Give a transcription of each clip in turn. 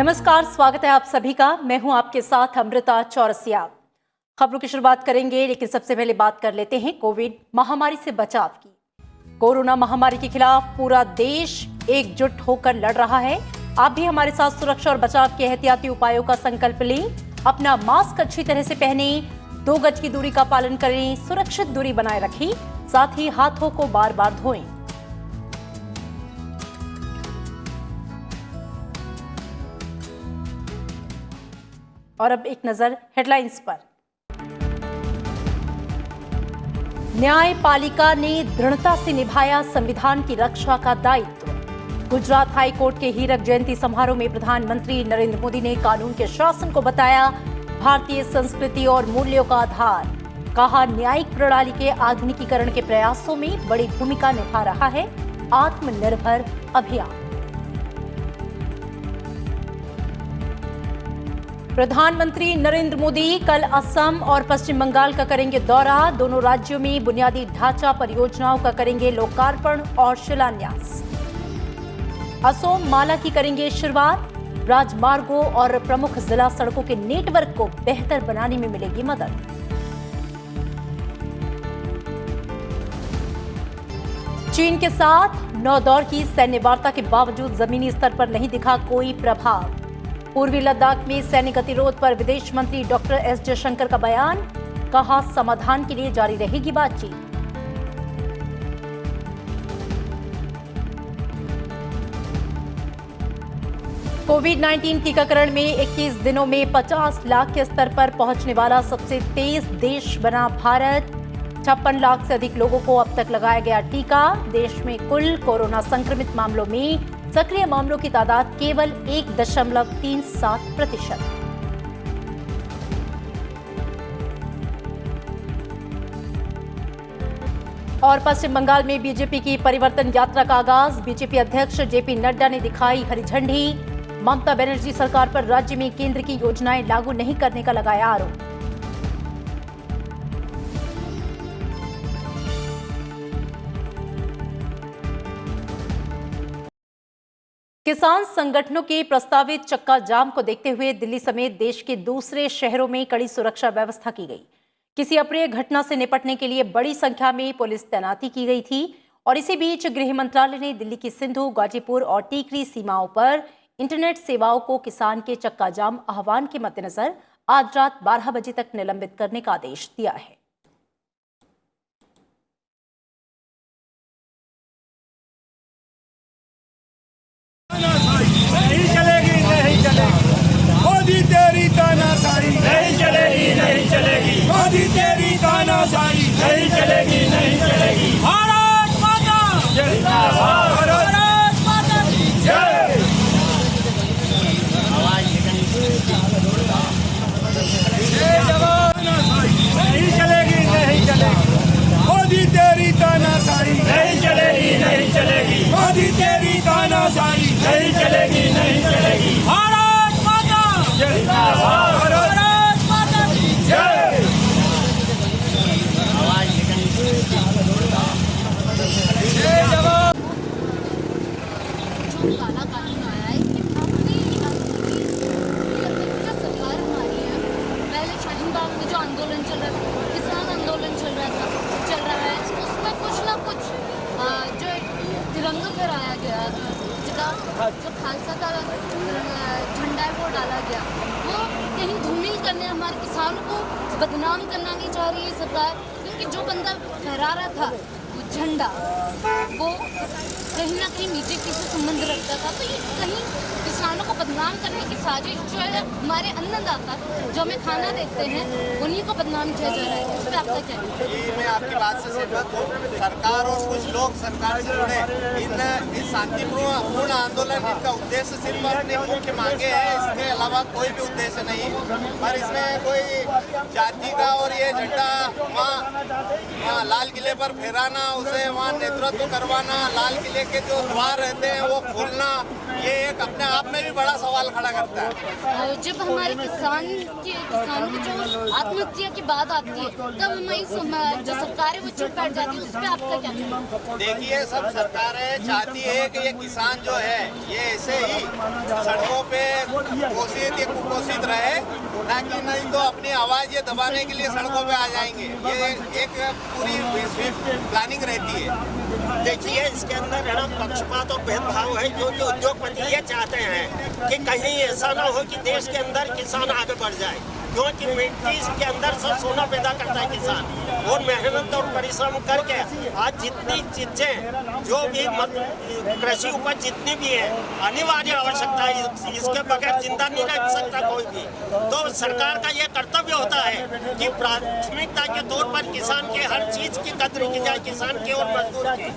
नमस्कार, स्वागत है आप सभी का। मैं हूं आपके साथ अमृता चौरसिया। खबरों की शुरुआत करेंगे, लेकिन सबसे पहले बात कर लेते हैं कोविड महामारी से बचाव की। कोरोना महामारी के खिलाफ पूरा देश एकजुट होकर लड़ रहा है। आप भी हमारे साथ सुरक्षा और बचाव के एहतियाती उपायों का संकल्प लें। अपना मास्क अच्छी तरह से पहने, 2 गज की दूरी का पालन करें, सुरक्षित दूरी बनाए रखें, साथ ही हाथों को बार बार धोएं। और अब एक नजर हेडलाइंस पर। न्यायपालिका ने दृढ़ता से निभाया संविधान की रक्षा का दायित्व। गुजरात हाई कोर्ट के हीरक जयंती समारोह में प्रधानमंत्री नरेंद्र मोदी ने कानून के शासन को बताया भारतीय संस्कृति और मूल्यों का आधार। कहा, न्यायिक प्रणाली के आधुनिकीकरण के प्रयासों में बड़ी भूमिका निभा रहा है आत्मनिर्भर अभियान। प्रधानमंत्री नरेंद्र मोदी कल असम और पश्चिम बंगाल का करेंगे दौरा। दोनों राज्यों में बुनियादी ढांचा परियोजनाओं का करेंगे लोकार्पण और शिलान्यास। असोम माला की करेंगे शुरुआत। राजमार्गों और प्रमुख जिला सड़कों के नेटवर्क को बेहतर बनाने में मिलेगी मदद। चीन के साथ 9 दौर की सैन्य वार्ता के बावजूद जमीनी स्तर पर नहीं दिखा कोई प्रभाव। पूर्वी लद्दाख में सैन्य गतिरोध पर विदेश मंत्री डॉक्टर एस जयशंकर का बयान। कहा, समाधान के लिए जारी रहेगी बातचीत। कोविड-19 टीकाकरण में 21 दिनों में 50 लाख के स्तर पर पहुंचने वाला सबसे तेज देश बना भारत। 56 लाख से अधिक लोगों को अब तक लगाया गया टीका। देश में कुल कोरोना संक्रमित मामलों में सक्रिय मामलों की तादाद केवल 1.37%। और पश्चिम बंगाल में बीजेपी की परिवर्तन यात्रा का आगाज। बीजेपी अध्यक्ष जेपी नड्डा ने दिखाई हरी झंडी। ममता बनर्जी सरकार पर राज्य में केंद्र की योजनाएं लागू नहीं करने का लगाया आरोप। किसान संगठनों के प्रस्तावित चक्का जाम को देखते हुए दिल्ली समेत देश के दूसरे शहरों में कड़ी सुरक्षा व्यवस्था की गई। किसी अप्रिय घटना से निपटने के लिए बड़ी संख्या में पुलिस तैनाती की गई थी। और इसी बीच गृह मंत्रालय ने दिल्ली की सिंधु, गाजीपुर और टीकरी सीमाओं पर इंटरनेट सेवाओं को किसान के चक्का जाम आह्वान के मद्देनजर आज रात 12 बजे तक निलंबित करने का आदेश दिया है। नहीं चलेगी, नहीं चलेगी मोदी तेरी तानाशाही। नहीं चलेगी, नहीं चलेगी मोदी तेरी तानाशाही। नहीं चलेगी, नहीं चलेगी। भारत माता जिंदाबाद, भारत माता की जय। नहीं चलेगी, नहीं चलेगी मोदी तेरी तानाशाही। नहीं चलेगी, नहीं चलेगी मोदी तेरी तानाशाही। नहीं चलेगी, नहीं चलेगी। भारत माता जिंदाबाद, भारत माता की जय। जो काला कानून आया है कि अपनी सरकार हमारी है। पहले शाहीन बाग में जो आंदोलन चल रहा था, किसान आंदोलन चल रहा है, उसमें कुछ ना कुछ जो तिरंगा फहराया गया, जो खालसा का झंडा है वो डाला गया, वो कहीं धूमिल करने, हमारे किसानों को बदनाम करना नहीं चाह रही है सरकार। क्योंकि जो बंदा फहरा रहा था वो झंडा, वो कहीं ना कहीं बीजेपी से संबंध रखता था। तो ये कहीं किसानों को बदनाम करने की साजिश जो है, हमारे अन्नदाता जो हमें खाना देते हैं उन्हीं को बदनाम किया जा रहा है। इस पर आपका क्या है? मैं आपकी बात से सहमत हूँ। सरकार और कुछ लोग सरकार से जुड़े इस शांतिपूर्ण आंदोलन, इनका उद्देश्य सिर्फ अपनी मुख्य मांगे है, इसके अलावा कोई भी उद्देश्य नहीं। पर इसमें कोई जाति का और ये झंडा वहाँ लाल किले पर फहराना, उसे वहाँ नेतृत्व करवाना, लाल किले रास्ते के जो द्वार रहते हैं वो खोलना, ये एक अपने आप में भी बड़ा सवाल खड़ा करता है। जब हमारे किसानों की जो आत्महत्या की बात आती है तब हमारी जो सरकार है वो चुप बैठ जाती है, उस पर आपका क्या कहना है? देखिए, सब सरकारें चाहती है कि ये किसान जो है ये ऐसे ही सड़कों पे घोषित या कुपोषित रहे, ना कि नहीं तो अपनी आवाज ये दबाने के लिए सड़कों पे आ जाएंगे। ये एक पूरी प्लानिंग रहती है। देखिए, इसके अंदर है ना पक्षपात और भेदभाव है। जो उद्योगपति ये चाहते हैं कि कहीं ऐसा ना हो कि देश के अंदर किसान आगे बढ़ जाए, क्योंकि मिट्टी के अंदर से सोना पैदा करता है किसान, और मेहनत और परिश्रम करके आज जितनी चीजें जो भी कृषि उपज जितनी भी है अनिवार्य आवश्यकता है, इसके बगैर जिंदा नहीं रह सकता कोई भी। तो सरकार का ये कर्तव्य होता है कि प्राथमिकता के तौर पर किसान के हर चीज की कद्र की जाए, किसान की और मजदूर की।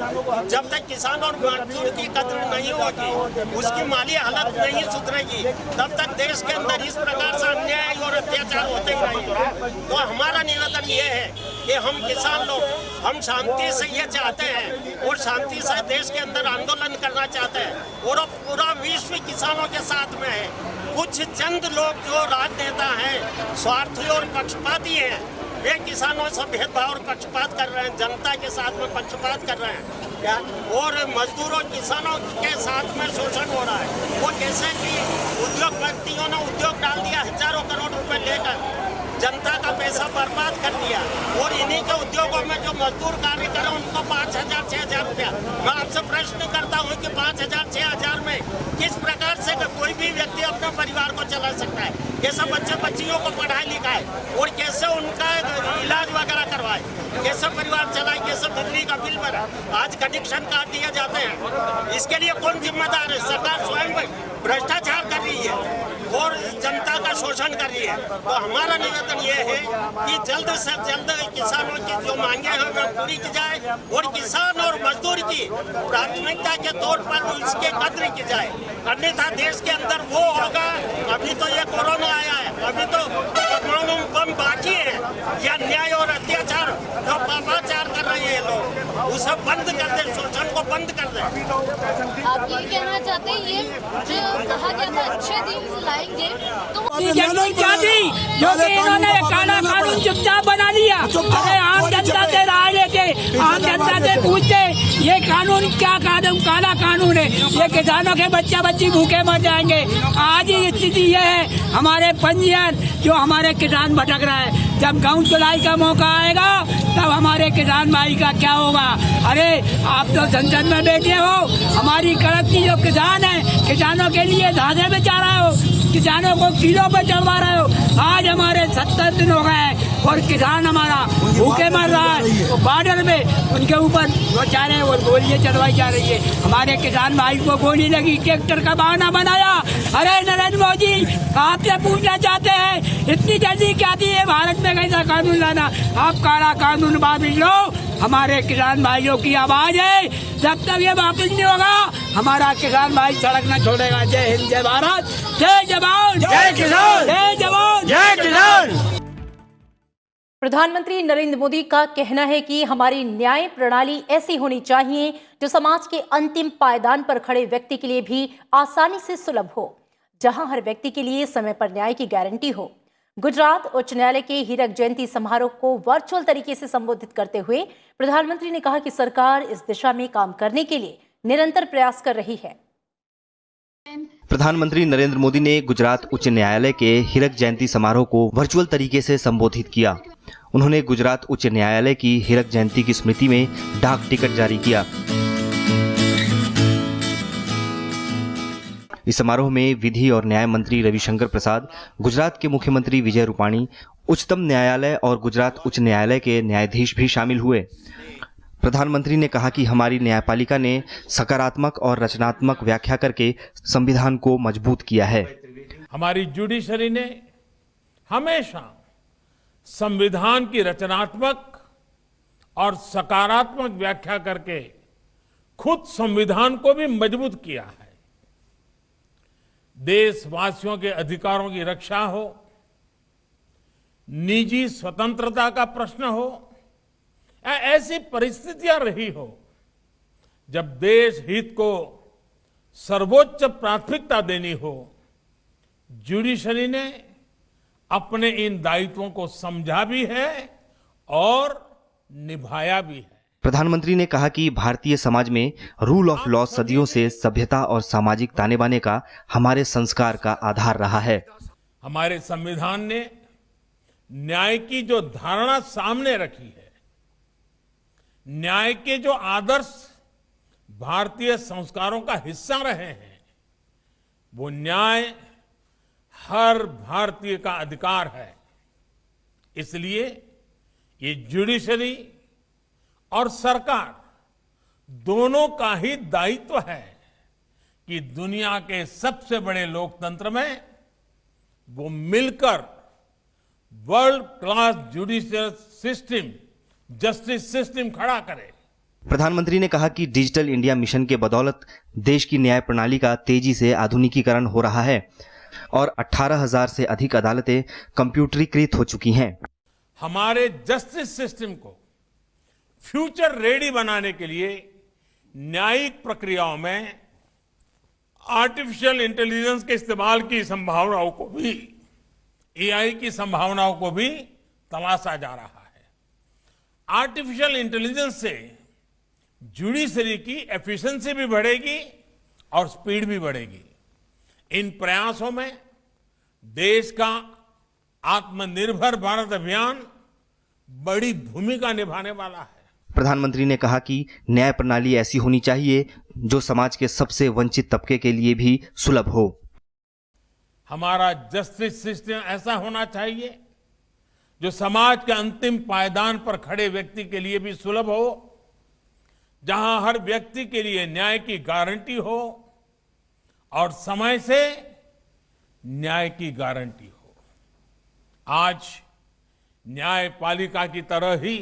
जब तक किसान और मजदूर की कद्र नहीं होगी, उसकी माली हालत नहीं सुधरेगी, तब तक देश के अंदर इस प्रकार से अन्याय और अत्याचार होते ही रहेंगे। तो हमारा निवेदन ये है कि हम किसान लोग हम शांति से ये चाहते हैं और शांति से देश के अंदर आंदोलन करना चाहते हैं, और पूरा विश्व किसानों के साथ में है। कुछ चंद लोग जो राजनेता हैं, स्वार्थी और पक्षपाती हैं, वे किसानों से भेदभाव और पक्षपात कर रहे हैं, जनता के साथ में पक्षपात कर रहे हैं क्या, और मजदूरों किसानों के साथ में शोषण हो रहा है। वो जैसे कि उद्योगपतियों ने उद्योग डाल दिया, हजारों करोड़ रुपए लेकर जनता का पैसा बर्बाद कर दिया, और इन्हीं के उद्योगों में जो मजदूर कार्य करें उनको 5,000 6,000 रुपया। मैं आपसे प्रश्न करता हूं कि 5,000 6,000 में किस प्रकार से कोई भी व्यक्ति अपने परिवार को चला सकता है, कैसे बच्चियों को पढ़ाई लिखाए और कैसे उनका इलाज वगैरह करवाए, कैसे परिवार चलाए, कैसे बिजली का बिल भरा। आज कनेक्शन काट दिए जाते हैं, इसके लिए कौन जिम्मेदार है? सरकार स्वयं भ्रष्टाचार कर रही है और जनता का शोषण कर रही है। तो हमारा निवेदन ये है कि जल्द से जल्द किसानों की जो मांगे हैं वो पूरी की जाए, और किसान और मजदूर की प्राथमिकता के तौर पर इसके कद्र की जाए, अन्यथा देश के अंदर वो होगा। अभी तो ये कोरोना आया है, अभी तो परमाणु बम बाकी है, या न्याय और अत्याचार जो पापाचार कर रहे हैं लोग, उसे बंद कर दे, शोषण को बंद कर दे। आप ये कहना चाहते हैं ये जो कहा गया था अच्छे दिन लाएंगे, तो जमीन क्या दी जो कि इन्होंने काला कानून चुपचाप बना लिया। अरे आम जनता से राय लेके आम जनता से पूछते ये कानून क्या काला कानून है, ये किसानों के बच्चा बच्ची भूखे मर जाएंगे। आज ही स्थिति ये है, हमारे पंजीयन जो हमारे किसान भटक रहा है, जब गाँव चुलाई का मौका आएगा तब हमारे किसान भाई का क्या होगा। अरे आप तो संसद में बैठे हो, हमारी कड़क की जो किसान है, किसानों के लिए धागे में चाह रहे हो, किसानों को किलो पे चढ़वा रहे हो। आज हमारे 70 दिन हो गए और किसान हमारा भूखे मर रहा है, तो बॉर्डर में उनके ऊपर बेचारे और गोलियां चलवाई जा रही है। हमारे किसान भाई को गोली लगी, ट्रैक्टर का बहाना बनाया। अरे नरेंद्र मोदी, आपसे पूछना चाहते हैं इतनी जल्दी क्या थी है भारत में कैसा कानून लाना? आप काला कानून वापिस लो, हमारे किसान भाइयों की आवाज है, जब तक ये वापिस नहीं होगा हमारा किसान भाई सड़क न छोड़ेगा। जय हिंद, जय भारत, जय जवान, जय किसान, जय जवान, जय किसान। प्रधानमंत्री नरेंद्र मोदी का कहना है कि हमारी न्याय प्रणाली ऐसी होनी चाहिए जो समाज के अंतिम पायदान पर खड़े व्यक्ति के लिए भी आसानी से सुलभ हो, जहां हर व्यक्ति के लिए समय पर न्याय की गारंटी हो। गुजरात उच्च न्यायालय के हीरक जयंती समारोह को वर्चुअल तरीके से संबोधित करते हुए प्रधानमंत्री ने कहा कि सरकार इस दिशा में काम करने के लिए निरंतर प्रयास कर रही है। प्रधानमंत्री नरेंद्र मोदी ने गुजरात उच्च न्यायालय के हीरक जयंती समारोह को वर्चुअल तरीके से संबोधित किया। उन्होंने गुजरात उच्च न्यायालय की हीरक जयंती की स्मृति में डाक टिकट जारी किया। इस समारोह में विधि और न्याय मंत्री रविशंकर प्रसाद, गुजरात के मुख्यमंत्री विजय रूपाणी, उच्चतम न्यायालय और गुजरात उच्च न्यायालय के न्यायाधीश भी शामिल हुए। प्रधानमंत्री ने कहा कि हमारी न्यायपालिका ने सकारात्मक और रचनात्मक व्याख्या करके संविधान को मजबूत किया है। हमारी जुडिशरी ने हमेशा संविधान की रचनात्मक और सकारात्मक व्याख्या करके खुद संविधान को भी मजबूत किया है। देशवासियों के अधिकारों की रक्षा हो, निजी स्वतंत्रता का प्रश्न हो, या ऐसी परिस्थितियां रही हो जब देश हित को सर्वोच्च प्राथमिकता देनी हो, जुडिशरी ने अपने इन दायित्वों को समझा भी है और निभाया भी है। प्रधानमंत्री ने कहा कि भारतीय समाज में रूल ऑफ लॉ सदियों से सभ्यता और सामाजिक ताने बाने का हमारे संस्कार का आधार रहा है। हमारे संविधान ने न्याय की जो धारणा सामने रखी है, न्याय के जो आदर्श भारतीय संस्कारों का हिस्सा रहे हैं, वो न्याय हर भारतीय का अधिकार है। इसलिए ये जुडिशरी और सरकार दोनों का ही दायित्व है कि दुनिया के सबसे बड़े लोकतंत्र में वो मिलकर world class judicial system, justice system खड़ा करे। प्रधानमंत्री ने कहा कि डिजिटल इंडिया मिशन के बदौलत देश की न्याय प्रणाली का तेजी से आधुनिकीकरण हो रहा है और 18,000 से अधिक अदालतें कंप्यूटरीकृत हो चुकी हैं। हमारे जस्टिस सिस्टम को फ्यूचर रेडी बनाने के लिए न्यायिक प्रक्रियाओं में आर्टिफिशियल इंटेलिजेंस के इस्तेमाल की संभावनाओं को भी, एआई की संभावनाओं को भी तलाशा जा रहा है। आर्टिफिशियल इंटेलिजेंस से जुडिशरी की एफिशिएंसी भी बढ़ेगी और स्पीड भी बढ़ेगी। इन प्रयासों में देश का आत्मनिर्भर भारत अभियान बड़ी भूमिका निभाने वाला है। प्रधानमंत्री ने कहा कि न्याय प्रणाली ऐसी होनी चाहिए जो समाज के सबसे वंचित तबके के लिए भी सुलभ हो। हमारा जस्टिस सिस्टम ऐसा होना चाहिए जो समाज के अंतिम पायदान पर खड़े व्यक्ति के लिए भी सुलभ हो, जहां हर व्यक्ति के लिए न्याय की गारंटी हो और समय से न्याय की गारंटी हो। आज न्यायपालिका की तरह ही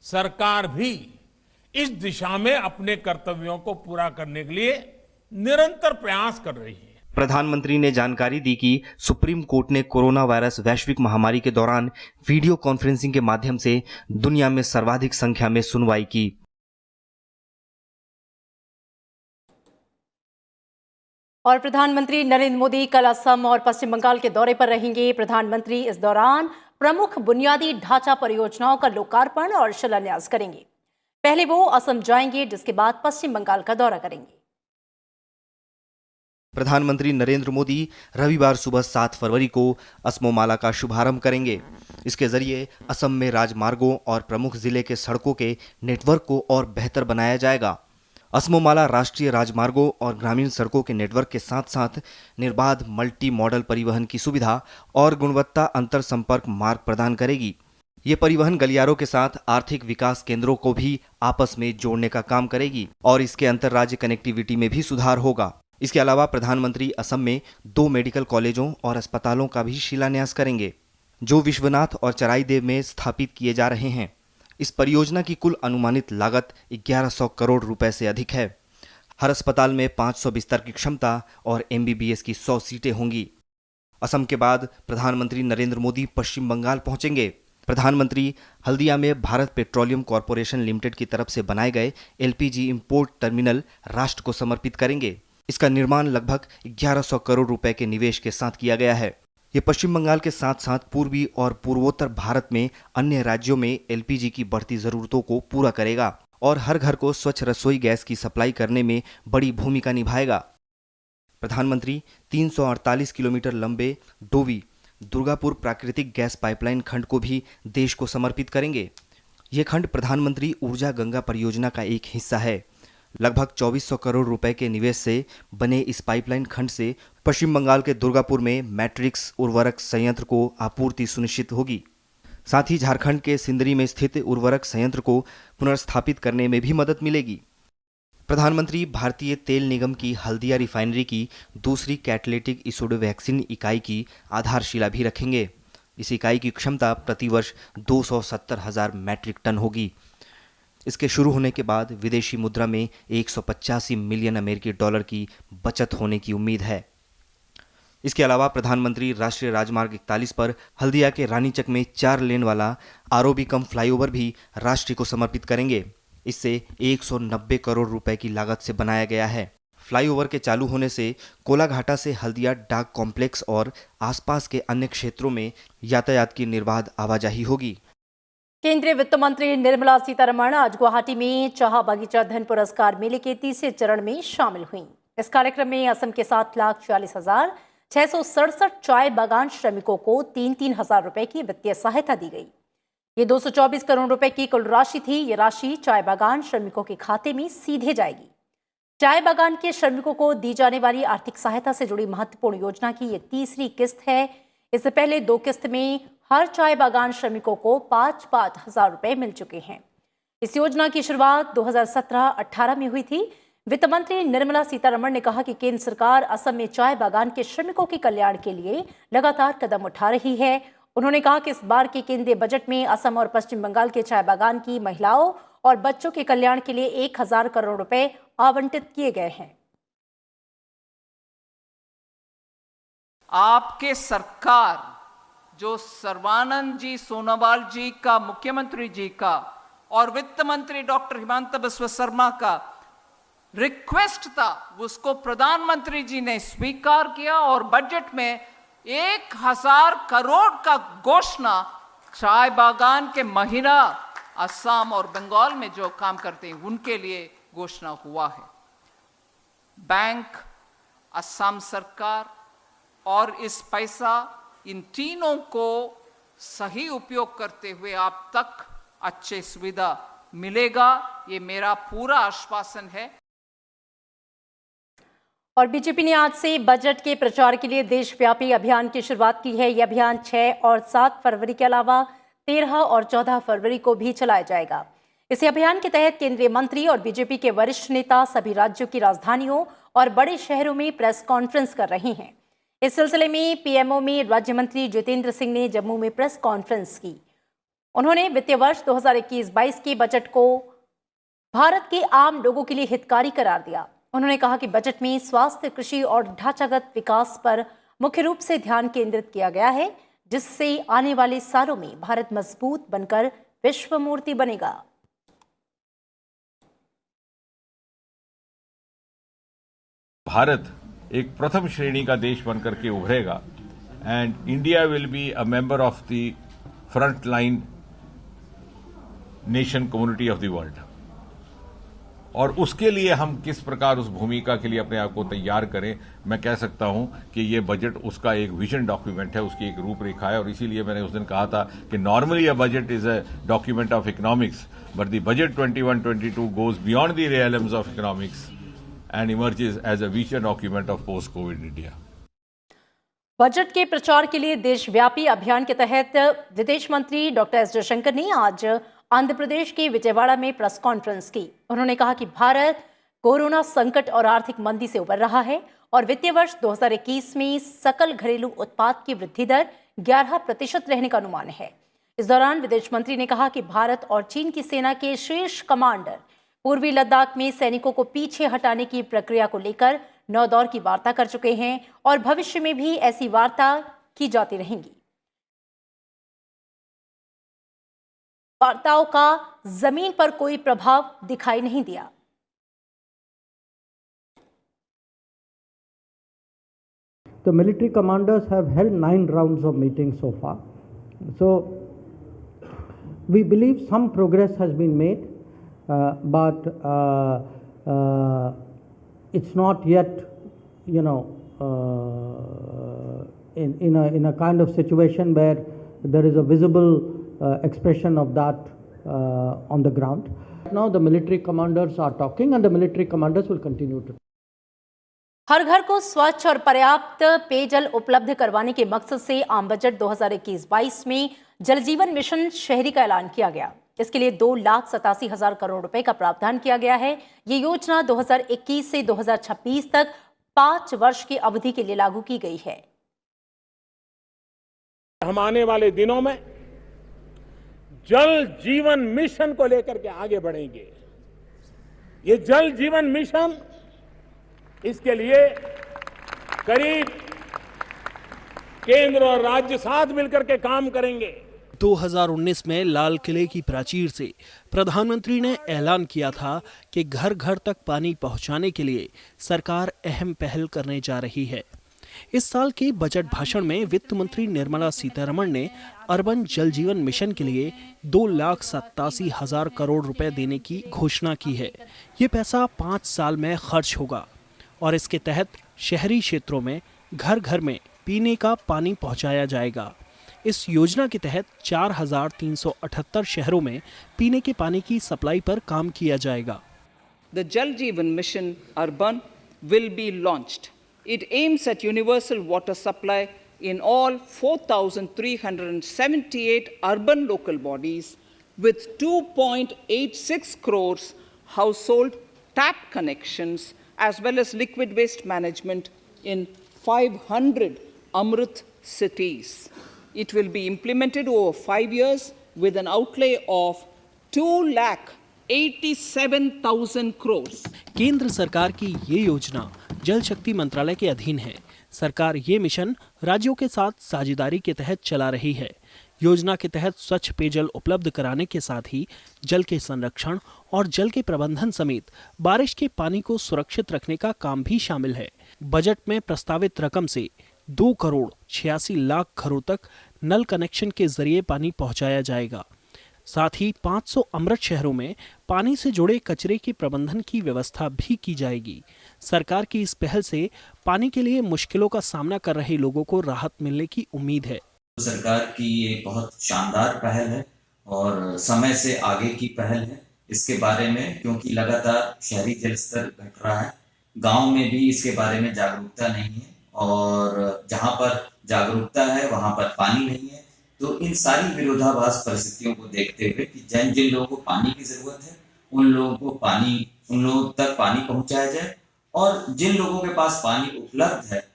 सरकार भी इस दिशा में अपने कर्तव्यों को पूरा करने के लिए निरंतर प्रयास कर रही है। प्रधानमंत्री ने जानकारी दी कि सुप्रीम कोर्ट ने कोरोना वायरस वैश्विक महामारी के दौरान वीडियो कॉन्फ्रेंसिंग के माध्यम से दुनिया में सर्वाधिक संख्या में सुनवाई की। और प्रधानमंत्री नरेंद्र मोदी कल असम और पश्चिम बंगाल के दौरे पर रहेंगे। प्रधानमंत्री इस दौरान प्रमुख बुनियादी ढांचा परियोजनाओं का लोकार्पण और शिलान्यास करेंगे। पहले वो असम जाएंगे, जिसके बाद पश्चिम बंगाल का दौरा करेंगे। प्रधानमंत्री नरेंद्र मोदी रविवार सुबह 7 फरवरी को असमोमाला का शुभारंभ करेंगे। इसके जरिए असम में राजमार्गों और प्रमुख जिले के सड़कों के नेटवर्क को और बेहतर बनाया जाएगा। असमोमाला राष्ट्रीय राजमार्गों और ग्रामीण सड़कों के नेटवर्क के साथ साथ निर्बाध मल्टी मॉडल परिवहन की सुविधा और गुणवत्ता अंतर संपर्क मार्ग प्रदान करेगी। ये परिवहन गलियारों के साथ आर्थिक विकास केंद्रों को भी आपस में जोड़ने का काम करेगी और इसके अंतर्राज्य कनेक्टिविटी में भी सुधार होगा। इसके अलावा प्रधानमंत्री असम में 2 मेडिकल कॉलेजों और अस्पतालों का भी शिलान्यास करेंगे, जो विश्वनाथ और चराईदेव में स्थापित किए जा रहे हैं। इस परियोजना की कुल अनुमानित लागत 1100 करोड़ रुपए से अधिक है। हर अस्पताल में 500 बिस्तर की क्षमता और MBBS की 100 सीटें होंगी। असम के बाद प्रधानमंत्री नरेंद्र मोदी पश्चिम बंगाल पहुंचेंगे। प्रधानमंत्री हल्दिया में भारत पेट्रोलियम कॉरपोरेशन लिमिटेड की तरफ से बनाए गए LPG इंपोर्ट टर्मिनल राष्ट्र को समर्पित करेंगे। इसका निर्माण लगभग 1100 करोड़ रुपए के निवेश के साथ किया गया है। ये पश्चिम बंगाल के साथ साथ पूर्वी और पूर्वोत्तर भारत में अन्य राज्यों में LPG की बढ़ती जरूरतों को पूरा करेगा और हर घर को स्वच्छ रसोई गैस की सप्लाई करने में बड़ी भूमिका निभाएगा। प्रधानमंत्री 348 किलोमीटर लंबे डोवी दुर्गापुर प्राकृतिक गैस पाइपलाइन खंड को भी देश को समर्पित करेंगे। ये खंड प्रधानमंत्री ऊर्जा गंगा परियोजना का एक हिस्सा है। लगभग 2400 करोड़ रुपए के निवेश से बने इस पाइपलाइन खंड से पश्चिम बंगाल के दुर्गापुर में मैट्रिक्स उर्वरक संयंत्र को आपूर्ति सुनिश्चित होगी। साथ ही झारखंड के सिंदरी में स्थित उर्वरक संयंत्र को पुनर्स्थापित करने में भी मदद मिलेगी। प्रधानमंत्री भारतीय तेल निगम की हल्दिया रिफाइनरी की दूसरी कैटालिटिक इसोडोवैक्सीन इकाई की आधारशिला भी रखेंगे। इस इकाई की क्षमता प्रतिवर्ष 270,000 मैट्रिक टन होगी। इसके शुरू होने के बाद विदेशी मुद्रा में 185 मिलियन अमेरिकी डॉलर की बचत होने की उम्मीद है। इसके अलावा प्रधानमंत्री राष्ट्रीय राजमार्ग 41 पर हल्दिया के रानीचक में 4 लेन वाला आरओबी कम फ्लाईओवर भी राष्ट्र को समर्पित करेंगे। इससे 190 करोड़ रुपए की लागत से बनाया गया है। फ्लाईओवर के चालू होने से कोलाघाटा से हल्दिया डाक कॉम्प्लेक्स और आसपास के अन्य क्षेत्रों में यातायात की निर्बाध आवाजाही होगी। केंद्रीय वित्त मंत्री निर्मला सीतारमण आज गुवाहाटी में चाह बागीचा धन पुरस्कार मेले के तीसरे चरण में शामिल हुई। इस कार्यक्रम में असम के 7,46,667 चाय बागान श्रमिकों को 3-3 हजार रुपए की वित्तीय सहायता दी गई। ये 224 करोड़ रुपए की कुल राशि थी। ये राशि चाय बागान श्रमिकों के खाते में सीधे जाएगी। चाय बागान के श्रमिकों को दी जाने वाली आर्थिक सहायता से जुड़ी महत्वपूर्ण योजना की ये तीसरी किस्त है। इससे पहले 2 किस्त में हर चाय बागान श्रमिकों को 5-5 हजार रुपए मिल चुके हैं। इस योजना की शुरुआत 2017-18 में हुई थी। वित्त मंत्री निर्मला सीतारमण ने कहा कि केंद्र सरकार असम में चाय बागान के श्रमिकों के कल्याण के लिए लगातार कदम उठा रही है। उन्होंने कहा कि इस बार के केंद्रीय बजट में असम और पश्चिम बंगाल के चाय बागान की महिलाओं और बच्चों के कल्याण के लिए 1000 करोड़ रुपए आवंटित किए गए हैं। आपके सरकार जो सर्बानंद जी सोनोवाल जी का, मुख्यमंत्री जी का और वित्त मंत्री डॉक्टर हिमंता बिस्वा शर्मा का रिक्वेस्ट था, उसको प्रधानमंत्री जी ने स्वीकार किया और बजट में 1000 करोड़ का घोषणा चाय बागान के महिला असम और बंगाल में जो काम करते हैं उनके लिए घोषणा हुआ है। बैंक, असम सरकार और इस पैसा इन तीनों को सही उपयोग करते हुए आप तक अच्छे सुविधा मिलेगा, ये मेरा पूरा आश्वासन है। और बीजेपी ने आज से बजट के प्रचार के लिए देशव्यापी अभियान की शुरुआत की है। यह अभियान 6 और 7 फरवरी के अलावा 13 और 14 फरवरी को भी चलाया जाएगा। इस अभियान के तहत केंद्रीय मंत्री और बीजेपी के वरिष्ठ नेता सभी राज्यों की राजधानियों और बड़े शहरों में प्रेस कॉन्फ्रेंस कर रहे हैं। इस सिलसिले में पीएमओ में राज्य मंत्री जितेंद्र सिंह ने जम्मू में प्रेस कॉन्फ्रेंस की। उन्होंने वित्तीय वर्ष 2021-22 के बजट को भारत के आम लोगों के लिए हितकारी करार दिया। उन्होंने कहा कि बजट में स्वास्थ्य, कृषि और ढांचागत विकास पर मुख्य रूप से ध्यान केंद्रित किया गया है, जिससे आने वाले सालों में भारत मजबूत बनकर विश्व मूर्ति बनेगा। भारत एक प्रथम श्रेणी का देश बनकर के उभरेगा and India will be a member of the front line nation community of the world. और उसके लिए हम किस प्रकार उस भूमिका के लिए अपने आप को तैयार करें, मैं कह सकता हूं कि ये बजट उसका एक विजन डॉक्यूमेंट है, उसकी एक रूपरेखा है। और इसीलिए मैंने उस दिन कहा था कि normally a budget is a document of economics, but the budget 21-22 goes beyond the realms of economics and emerges as a vision document of post-COVID India. Budget के प्रचार के लिए देशव्यापी अभियान के तहत विदेश मंत्री डॉक्टर एस जयशंकर ने आज आंध्र प्रदेश के विजयवाड़ा में प्रेस कॉन्फ्रेंस की। उन्होंने कहा कि भारत कोरोना संकट और आर्थिक मंदी से उबर रहा है और वित्तीय वर्ष 2021 में सकल घरेलू उत्पाद की वृद्धि दर 11% रहने का अनुमान है। इस दौरान विदेश मंत्री ने कहा कि भारत और चीन की सेना के शीर्ष कमांडर पूर्वी लद्दाख में सैनिकों को पीछे हटाने की प्रक्रिया को लेकर 9 दौर की वार्ता कर चुके हैं और भविष्य में भी ऐसी वार्ता की जाती रहेंगी। वार्ताओं का जमीन पर कोई प्रभाव दिखाई नहीं दिया। The military commanders have held 9 rounds of meetings so far. So we believe some progress has been made. But it's not yet, in a kind of situation where there is a visible expression of that on the ground. Now the military commanders are talking, and the military commanders will continue to. हर घर को स्वच्छ और पर्याप्त पेयजल उपलब्ध करवाने के मकसद से आम बजट 2021-22 में जल जीवन मिशन शहरी का ऐलान किया गया। इसके लिए 2,87,000 करोड़ रुपए का प्रावधान किया गया है। ये योजना 2021 से 2026 तक 5 वर्ष की अवधि के लिए लागू की गई है। हम आने वाले दिनों में जल जीवन मिशन को लेकर के आगे बढ़ेंगे। ये जल जीवन मिशन, इसके लिए करीब केंद्र और राज्य साथ मिलकर के काम करेंगे। 2019 में लाल किले की प्राचीर से प्रधानमंत्री ने ऐलान किया था कि घर घर तक पानी पहुंचाने के लिए सरकार अहम पहल करने जा रही है। इस साल के बजट भाषण में वित्त मंत्री निर्मला सीतारमण ने अर्बन जल जीवन मिशन के लिए 2,87,000 करोड़ रुपए देने की घोषणा की है। ये पैसा 5 साल में खर्च होगा और इसके तहत शहरी क्षेत्रों में घर घर में पीने का पानी पहुंचाया जाएगा। इस योजना के तहत 4,378 शहरों में पीने के पानी की सप्लाई पर काम किया जाएगा। The Jal Jeevan Mission Urban will be launched. It aims at universal water supply in all 4,378 urban local bodies with 2.86 crores household tap connections as well as liquid waste management in 500 Amrit cities. It will be implemented over 5 years with an outlay of 2,87,000 crores. केंद्र सरकार की ये योजना जल शक्ति मंत्रालय के अधीन है। सरकार ये मिशन राज्यों के साथ साझेदारी के तहत चला रही है। योजना के तहत स्वच्छ पेयजल उपलब्ध कराने के साथ ही जल के संरक्षण और जल के प्रबंधन समेत बारिश के पानी को सुरक्षित रखने का काम भी शामिल है। बजट में प्रस्तावित रकम से 2,86,00,000 घरों तक नल कनेक्शन के जरिए पानी पहुंचाया जाएगा। साथ ही 500 अमृत शहरों में पानी से जुड़े कचरे के प्रबंधन की व्यवस्था भी की जाएगी। सरकार की इस पहल से पानी के लिए मुश्किलों का सामना कर रहे लोगों को राहत मिलने की उम्मीद है। सरकार की ये बहुत शानदार पहल है और समय से आगे की पहल है। इसके बारे में क्योंकि लगातार शहरी जल स्तर घट रहा है, गांव में भी इसके बारे में जागरूकता नहीं है और जहां पर जागरूकता है वहां पर पानी नहीं है। तो इन सारी विरोधाभास परिस्थितियों को देखते हुए कि जिन लोगों को पानी की जरूरत है उन लोगों तक पानी पहुंचाया जाए और जिन लोगों के पास पानी उपलब्ध है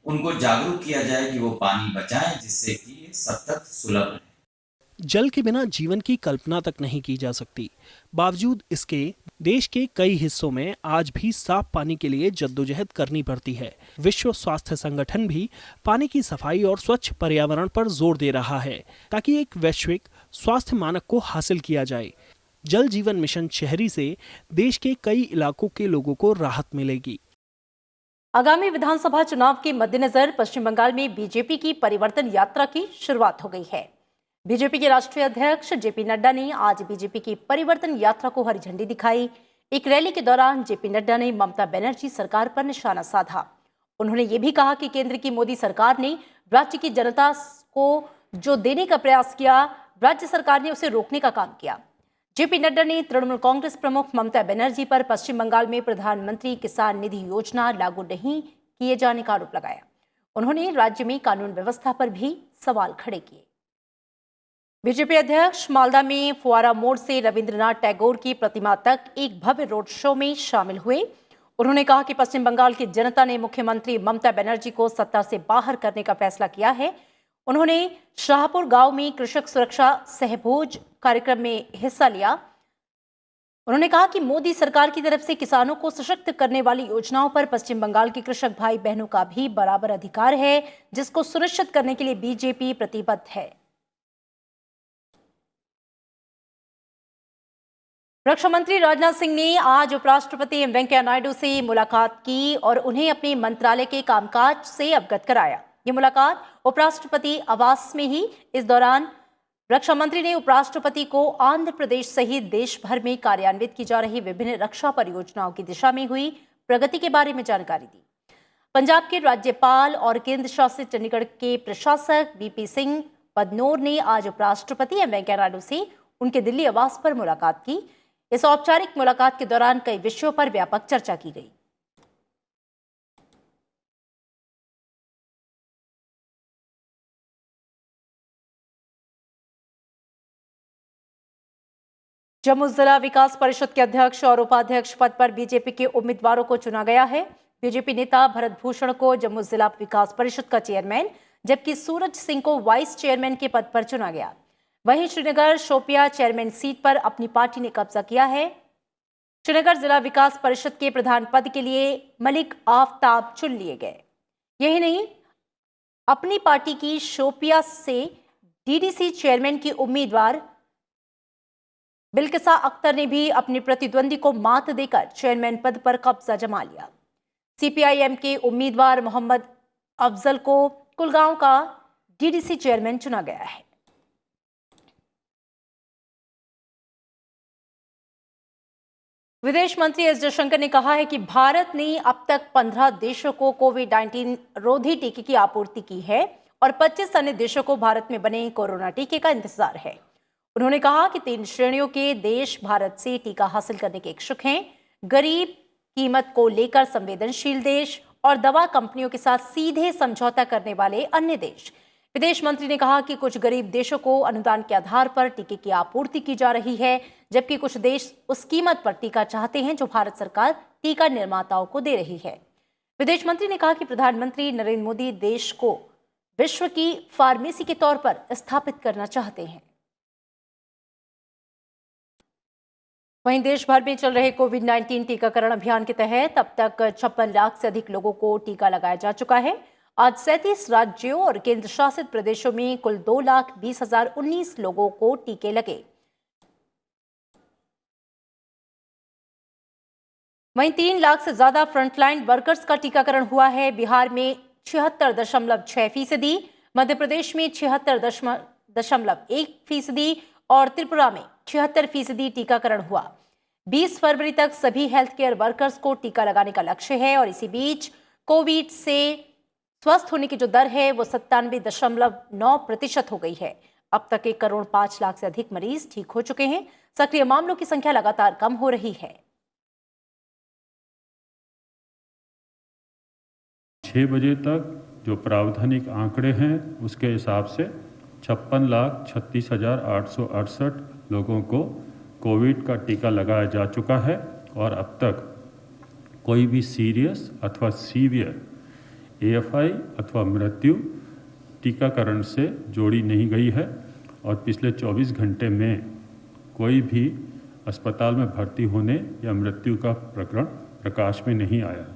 उनको जागरूक किया जाए कि वो पानी बचाएं, जिससे कि ये सब तक सुलभ है। जल के बिना जीवन की कल्पना तक नहीं की जा सकती। बावजूद इसके देश के कई हिस्सों में आज भी साफ पानी के लिए जद्दोजहद करनी पड़ती है। विश्व स्वास्थ्य संगठन भी पानी की सफाई और स्वच्छ पर्यावरण पर जोर दे रहा है ताकि एक वैश्विक स्वास्थ्य मानक को हासिल किया जाए। जल जीवन मिशन शहरी से देश के कई इलाकों के लोगों को राहत मिलेगी। आगामी विधानसभा चुनाव के मद्देनजर पश्चिम बंगाल में बीजेपी की परिवर्तन यात्रा की शुरुआत हो गई है। बीजेपी के राष्ट्रीय अध्यक्ष जेपी नड्डा ने आज बीजेपी की परिवर्तन यात्रा को हरी झंडी दिखाई। एक रैली के दौरान जेपी नड्डा ने ममता बनर्जी सरकार पर निशाना साधा। उन्होंने ये भी कहा कि केंद्र की मोदी सरकार ने राज्य की जनता को जो देने का प्रयास किया, राज्य सरकार ने उसे रोकने का काम किया। जेपी नड्डा ने तृणमूल कांग्रेस प्रमुख ममता बनर्जी पर पश्चिम बंगाल में प्रधानमंत्री किसान निधि योजना लागू नहीं किए जाने का आरोप लगाया। उन्होंने राज्य में कानून व्यवस्था पर भी सवाल खड़े किए। बीजेपी अध्यक्ष मालदा में फुआरा मोड़ से रविंद्रनाथ टैगोर की प्रतिमा तक एक भव्य रोड शो में शामिल हुए। उन्होंने कहा कि पश्चिम बंगाल की जनता ने मुख्यमंत्री ममता बनर्जी को सत्ता से बाहर करने का फैसला किया है। उन्होंने शाहपुर गांव में कृषक सुरक्षा सहभोज कार्यक्रम में हिस्सा लिया। उन्होंने कहा कि मोदी सरकार की तरफ से किसानों को सशक्त करने वाली योजनाओं पर पश्चिम बंगाल के कृषक भाई बहनों का भी बराबर अधिकार है, जिसको सुनिश्चित करने के लिए बीजेपी प्रतिबद्ध है। रक्षा मंत्री राजनाथ सिंह ने आज उपराष्ट्रपति एम वेंकैया नायडू से मुलाकात की और उन्हें अपने मंत्रालय के कामकाज से अवगत कराया। ये मुलाकात उपराष्ट्रपति आवास में ही। इस दौरान रक्षा मंत्री ने उपराष्ट्रपति को आंध्र प्रदेश सहित देश भर में कार्यान्वित की जा रही विभिन्न रक्षा परियोजनाओं की दिशा में हुई प्रगति के बारे में जानकारी दी। पंजाब के राज्यपाल और केंद्र शासित चंडीगढ़ के प्रशासक वीपी सिंह बदनौर ने आज उपराष्ट्रपति एम वेंकैया नायडू से उनके दिल्ली आवास पर मुलाकात की। इस औपचारिक मुलाकात के दौरान कई विषयों पर व्यापक चर्चा की गई। जम्मू जिला विकास परिषद के अध्यक्ष और उपाध्यक्ष पद पर बीजेपी के उम्मीदवारों को चुना गया है। बीजेपी नेता भरत भूषण को जम्मू जिला विकास परिषद का चेयरमैन, जबकि सूरज सिंह को वाइस चेयरमैन के पद पर चुना गया। वहीं श्रीनगर शोपिया चेयरमैन सीट पर अपनी पार्टी ने कब्जा किया है। श्रीनगर जिला विकास परिषद के प्रधान पद के लिए मलिक आफ्ताब चुन लिए गए। यही नहीं, अपनी पार्टी की शोपिया से डीडीसी चेयरमैन की उम्मीदवार बिल्किसा अख्तर ने भी अपने प्रतिद्वंदी को मात देकर चेयरमैन पद पर कब्जा जमा लिया। सीपीआईएम के उम्मीदवार मोहम्मद अफजल को कुलगांव का डीडीसी चेयरमैन चुना गया है। विदेश मंत्री एस जयशंकर ने कहा है कि भारत ने अब तक 15 देशों को कोविड-19 रोधी टीके की आपूर्ति की है और 25 अन्य देशों को भारत में बने कोरोना टीके का इंतजार है। उन्होंने कहा कि 3 श्रेणियों के देश भारत से टीका हासिल करने के इच्छुक हैं: गरीब, कीमत को लेकर संवेदनशील देश और दवा कंपनियों के साथ सीधे समझौता करने वाले अन्य देश। विदेश मंत्री ने कहा कि कुछ गरीब देशों को अनुदान के आधार पर टीके की आपूर्ति की जा रही है, जबकि कुछ देश उस कीमत पर टीका चाहते हैं जो भारत सरकार टीका निर्माताओं को दे रही है। विदेश मंत्री ने कहा कि प्रधानमंत्री नरेंद्र मोदी देश को विश्व की फार्मेसी के तौर पर स्थापित करना चाहते हैं। वहीं देश भर में चल रहे कोविड-19 टीकाकरण अभियान के तहत अब तक 56 लाख से अधिक लोगों को टीका लगाया जा चुका है। आज 37 राज्यों और केंद्र शासित प्रदेशों में कुल 2,20,019 लोगों को टीके लगे। वहीं 3 लाख से ज्यादा फ्रंटलाइन वर्कर्स का टीकाकरण हुआ है। बिहार में 76.6%, मध्य प्रदेश में 76.1% और त्रिपुरा में 76% टीकाकरण हुआ। 20 फरवरी तक सभी हेल्थ केयर वर्कर्स को टीका लगाने का लक्ष्य है और इसी बीच कोविड से स्वस्थ होने की जो दर है वो 97.9% हो गई है। अब तक 1 करोड़ 5 लाख से अधिक मरीज ठीक हो चुके हैं। सक्रिय मामलों की संख्या लगातार कम हो रही है। 6 बजे तक जो प्रावधानिक आंकड़े हैं उसके हिसाब से 56,36,868 लोगों को कोविड का टीका लगाया जा चुका है और अब तक कोई भी सीरियस अथवा सीवियर AFI अथवा मृत्यु टीकाकरण से जोड़ी नहीं गई है और पिछले 24 घंटे में कोई भी अस्पताल में भर्ती होने या मृत्यु का प्रकरण प्रकाश में नहीं आया।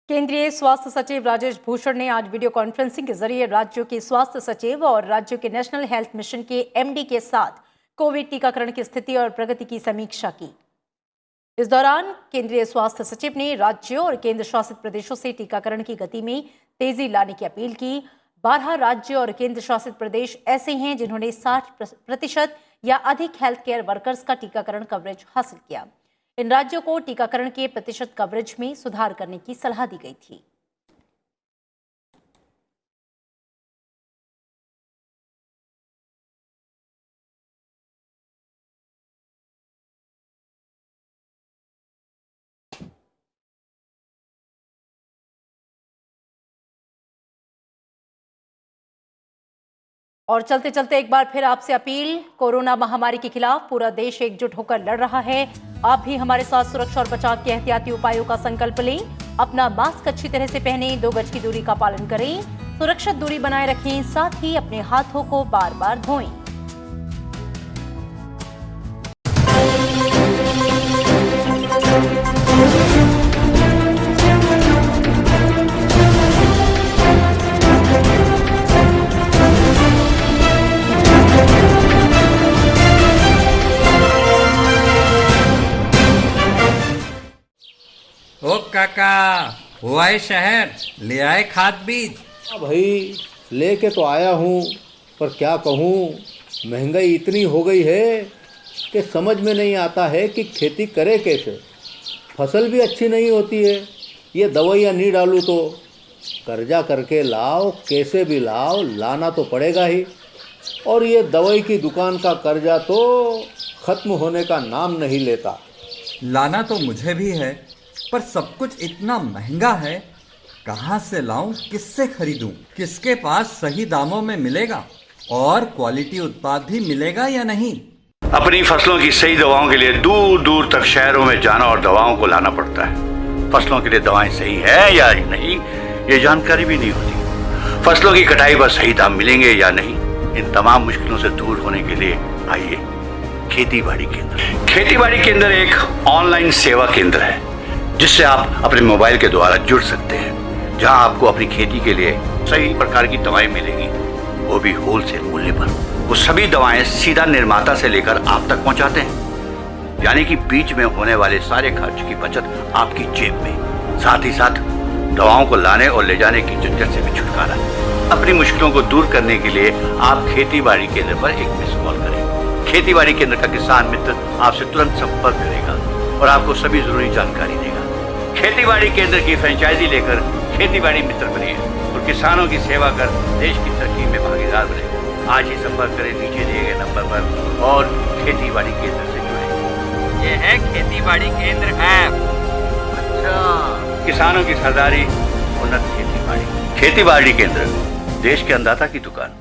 केंद्रीय स्वास्थ्य सचिव राजेश भूषण ने आज वीडियो कॉन्फ्रेंसिंग के जरिए राज्यों के स्वास्थ्य सचिव और राज्यों के नेशनल हेल्थ मिशन के MD के साथ कोविड टीकाकरण की स्थिति और प्रगति की समीक्षा की। इस दौरान केंद्रीय स्वास्थ्य सचिव ने राज्यों और केंद्र शासित प्रदेशों से टीकाकरण की गति में तेजी लाने की अपील की। 12 राज्य और केंद्र शासित प्रदेश ऐसे हैं जिन्होंने 60% या अधिक हेल्थ केयर वर्कर्स का टीकाकरण कवरेज हासिल किया। इन राज्यों को टीकाकरण के प्रतिशत कवरेज में सुधार करने की सलाह दी गई थी। और चलते चलते एक बार फिर आपसे अपील, कोरोना महामारी के खिलाफ पूरा देश एकजुट होकर लड़ रहा है। आप भी हमारे साथ सुरक्षा और बचाव के एहतियाती उपायों का संकल्प लें। अपना मास्क अच्छी तरह से पहनें, 2 गज की दूरी का पालन करें, सुरक्षित दूरी बनाए रखें, साथ ही अपने हाथों को बार बार धोएं। ओ काका, हुआ है शहर, ले आए खाद बीज? भाई लेके तो आया हूँ, पर क्या कहूँ, महंगाई इतनी हो गई है कि समझ में नहीं आता है कि खेती करे कैसे। फसल भी अच्छी नहीं होती है, ये दवाइयाँ नहीं डालूँ तो कर्जा करके लाओ, कैसे भी लाओ, लाना तो पड़ेगा ही। और ये दवाई की दुकान का कर्जा तो ख़त्म होने का नाम नहीं लेता। लाना तो मुझे भी है, पर सब कुछ इतना महंगा है, कहाँ से लाऊं, किससे खरीदूं, किसके पास सही दामों में मिलेगा और क्वालिटी उत्पाद भी मिलेगा या नहीं। अपनी फसलों की सही दवाओं के लिए दूर दूर तक शहरों में जाना और दवाओं को लाना पड़ता है। फसलों के लिए दवाएं सही है या नहीं, ये जानकारी भी नहीं होती। फसलों की कटाई पर सही दाम मिलेंगे या नहीं, इन तमाम मुश्किलों से दूर होने के लिए आइए खेती बाड़ी केंद्र। खेती बाड़ी केंद्र एक ऑनलाइन सेवा केंद्र है जिससे आप अपने मोबाइल के द्वारा जुड़ सकते हैं, जहां आपको अपनी खेती के लिए सही प्रकार की दवाएं मिलेंगी, वो भी होलसेल मूल्य पर। वो सभी दवाएं सीधा निर्माता से लेकर आप तक पहुंचाते हैं, यानी कि बीच में होने वाले सारे खर्च की बचत आपकी जेब में। साथ ही साथ दवाओं को लाने और ले जाने की झंझट से भी छुटकारा। अपनी मुश्किलों को दूर करने के लिए आप खेती बाड़ी केंद्र पर एक मिस कॉल करें। खेती बाड़ी केंद्र का किसान मित्र आपसे तुरंत संपर्क करेगा और आपको सभी जरूरी जानकारी देगा। खेती बाड़ी केंद्र की फ्रेंचाइजी लेकर खेती बाड़ी मित्र बनिए और किसानों की सेवा कर देश की तरक्की में भागीदार बने। आज ही संपर्क करें नीचे दिए गए नंबर पर और खेती बाड़ी केंद्र से जुड़े। ये है खेती बाड़ी केंद्र ऐप। अच्छा, किसानों की सरदारी, उन्नत खेती बाड़ी। खेती बाड़ी केंद्र, देश के अन्नदाता की दुकान।